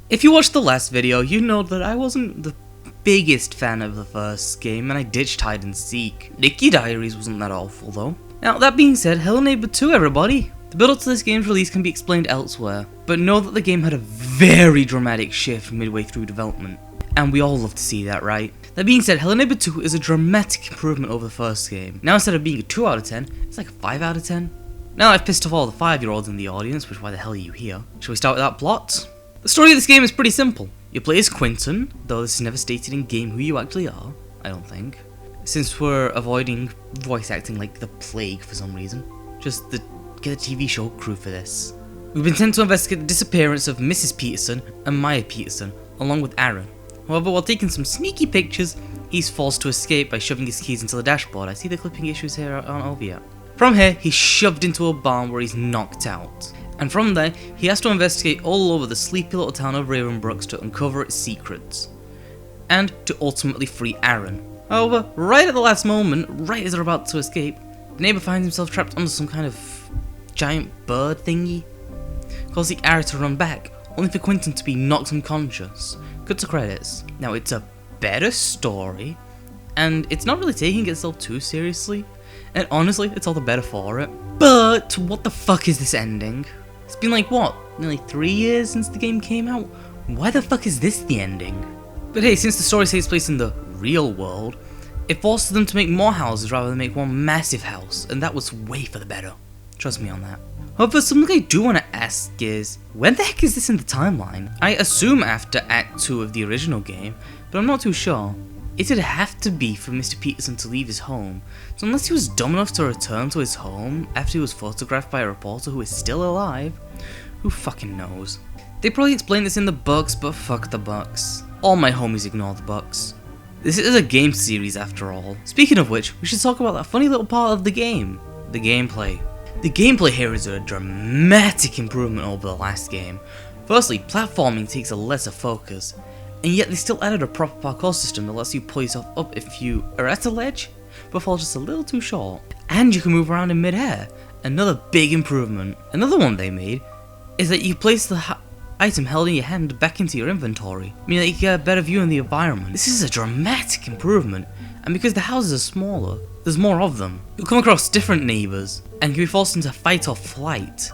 If you watched the last video, you know that I wasn't the biggest fan of the first game, and I ditched hide and seek. Nikki Diaries wasn't that awful though. Now that being said, hello Neighbour 2 everybody! The build up to this game's release can be explained elsewhere, but know that the game had a very dramatic shift midway through development. And we all love to see that, right? That being said, Hello Neighbour 2 is a dramatic improvement over the first game. Now instead of being a 2 out of 10, it's like a 5 out of 10. Now I've pissed off all the 5-year-olds in the audience, which why the hell are you here? Shall we start with that plot? The story of this game is pretty simple. You play as Quentin, though this is never stated in game who you actually are, I don't think. Since we're avoiding voice acting like the plague for some reason. Just get a TV show crew for this. We've been sent to investigate the disappearance of Mrs. Peterson and Maya Peterson, along with Aaron. However, while taking some sneaky pictures, he's forced to escape by shoving his keys into the dashboard. I see the clipping issues here aren't over yet. From here, he's shoved into a barn where he's knocked out. And from there, he has to investigate all over the sleepy little town of Ravenbrooks to uncover its secrets. And to ultimately free Aaron. However, right at the last moment, right as they're about to escape, the neighbour finds himself trapped under some kind of giant bird thingy, causing Aaron to run back, only for Quentin to be knocked unconscious. Cut to credits. Now it's a better story, and it's not really taking itself too seriously, and honestly, it's all the better for it. But what the fuck is this ending? It's been like what, nearly 3 years since the game came out? Why the fuck is this the ending? But hey, since the story takes place in the real world, it forces them to make more houses rather than make one massive house, and that was way for the better. Trust me on that. However, something I do want to ask is, when the heck is this in the timeline? I assume after Act 2 of the original game, but I'm not too sure. It'd have to be for Mr. Peterson to leave his home, so unless he was dumb enough to return to his home after he was photographed by a reporter who is still alive, who fucking knows? They probably explain this in the books, but fuck the books. All my homies ignore the books. This is a game series after all. Speaking of which, we should talk about that funny little part of the game, the gameplay. The gameplay here is a dramatic improvement over the last game. Firstly, platforming takes a lesser focus, and yet they still added a proper parkour system that lets you pull yourself up if you are at a ledge, but fall just a little too short. And you can move around in mid-air, another big improvement. Another one they made is that you place the item held in your hand back into your inventory, meaning that you get a better view in the environment. This is a dramatic improvement, and because the houses are smaller, there's more of them. You'll come across different neighbours, and can be forced into fight or flight.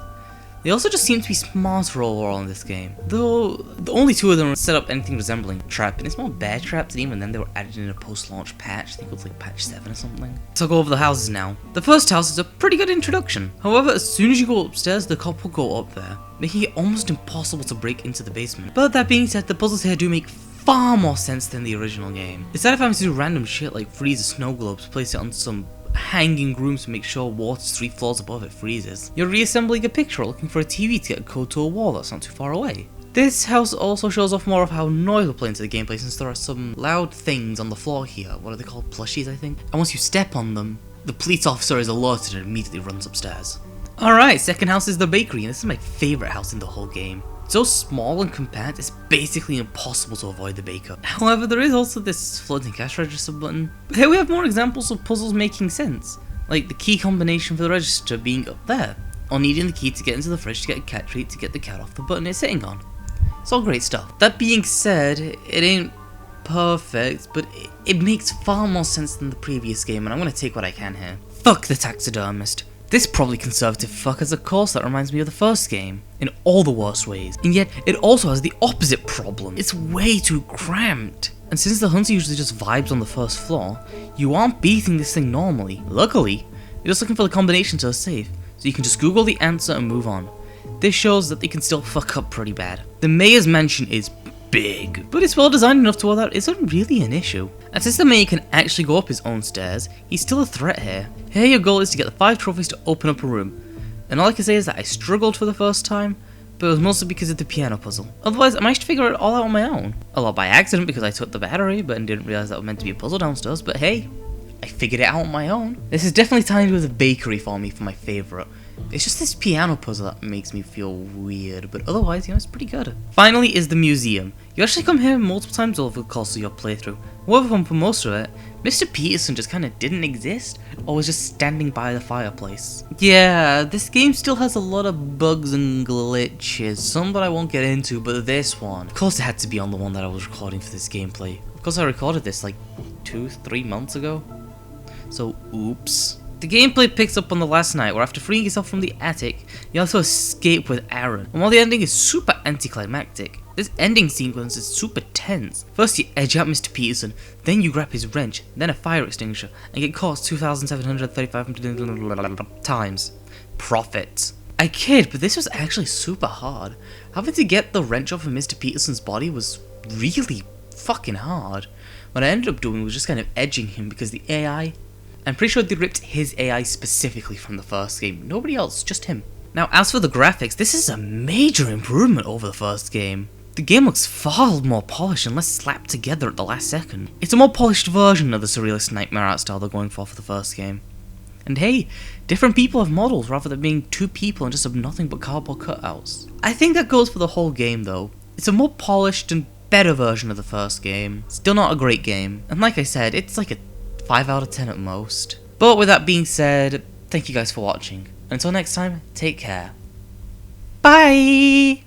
They also just seem to be smarter overall in this game, though the only 2 of them set up anything resembling a trap, and it's more bear traps, and even then they were added in a post-launch patch. I think it was like patch 7 or something. So I'll go over the houses now. The first house is a pretty good introduction. However, as soon as you go upstairs, the cop will go up there, making it almost impossible to break into the basement. But that being said, the puzzles here do make far more sense than the original game. Instead of having to do random shit like freeze a snow globe to place it on some hanging rooms to make sure water's 3 floors above it freezes, you're reassembling a picture looking for a TV to get a code to a wall that's not too far away. This house also shows off more of how noise will play into the gameplay, since there are some loud things on the floor here. What are they called? Plushies, I think? And once you step on them, the police officer is alerted and immediately runs upstairs. Alright, second house is the bakery, and this is my favourite house in the whole game. So small and compact, it's basically impossible to avoid the baker. However, there is also this floating cash register button. But here we have more examples of puzzles making sense, like the key combination for the register being up there, or needing the key to get into the fridge to get a cat treat to get the cat off the button it's sitting on. It's all great stuff. That being said, it ain't perfect, but it makes far more sense than the previous game, and I'm gonna take what I can here. Fuck the taxidermist. This probably conservative fuck has a course that reminds me of the first game, in all the worst ways, and yet it also has the opposite problem. It's way too cramped. And since the hunter usually just vibes on the first floor, you aren't beating this thing normally. Luckily, you're just looking for the combination to a safe, so you can just Google the answer and move on. This shows that they can still fuck up pretty bad. The mayor's mansion is big, but it's well designed enough to where that isn't really an issue. And since the mayor can actually go up his own stairs, he's still a threat here. Here your goal is to get the 5 trophies to open up a room. And all I can say is that I struggled for the first time, but it was mostly because of the piano puzzle. Otherwise, I managed to figure it all out on my own. A lot by accident because I took the battery, but didn't realize that was meant to be a puzzle downstairs, but hey, I figured it out on my own. This is definitely timed with a bakery for me for my favourite. It's just this piano puzzle that makes me feel weird, but otherwise, it's pretty good. Finally is the museum. You actually come here multiple times over the course of your playthrough. However, for most of it, Mr. Peterson just kinda didn't exist, or was just standing by the fireplace. Yeah, this game still has a lot of bugs and glitches, some that I won't get into, but this one, of course it had to be on the one that I was recording for this gameplay. Of course I recorded this like 2-3 months ago, so oops. The gameplay picks up on the last night, where after freeing yourself from the attic, you also escape with Aaron. And while the ending is super anticlimactic, this ending sequence is super tense. First you edge out Mr. Peterson, then you grab his wrench, then a fire extinguisher, and get caught 2,735 times. Profit. I kid, but this was actually super hard. Having to get the wrench off of Mr. Peterson's body was really fucking hard. What I ended up doing was just kind of edging him because the AI, I'm pretty sure they ripped his AI specifically from the first game. Nobody else, just him. Now, as for the graphics, this is a major improvement over the first game. The game looks far more polished and less slapped together at the last second. It's a more polished version of the surrealist nightmare art style they're going for the first game. And hey, different people have models rather than being two people and just have nothing but cardboard cutouts. I think that goes for the whole game though. It's a more polished and better version of the first game. Still not a great game. And like I said, it's like a 5 out of 10 at most. But with that being said, thank you guys for watching. Until next time, take care. Bye!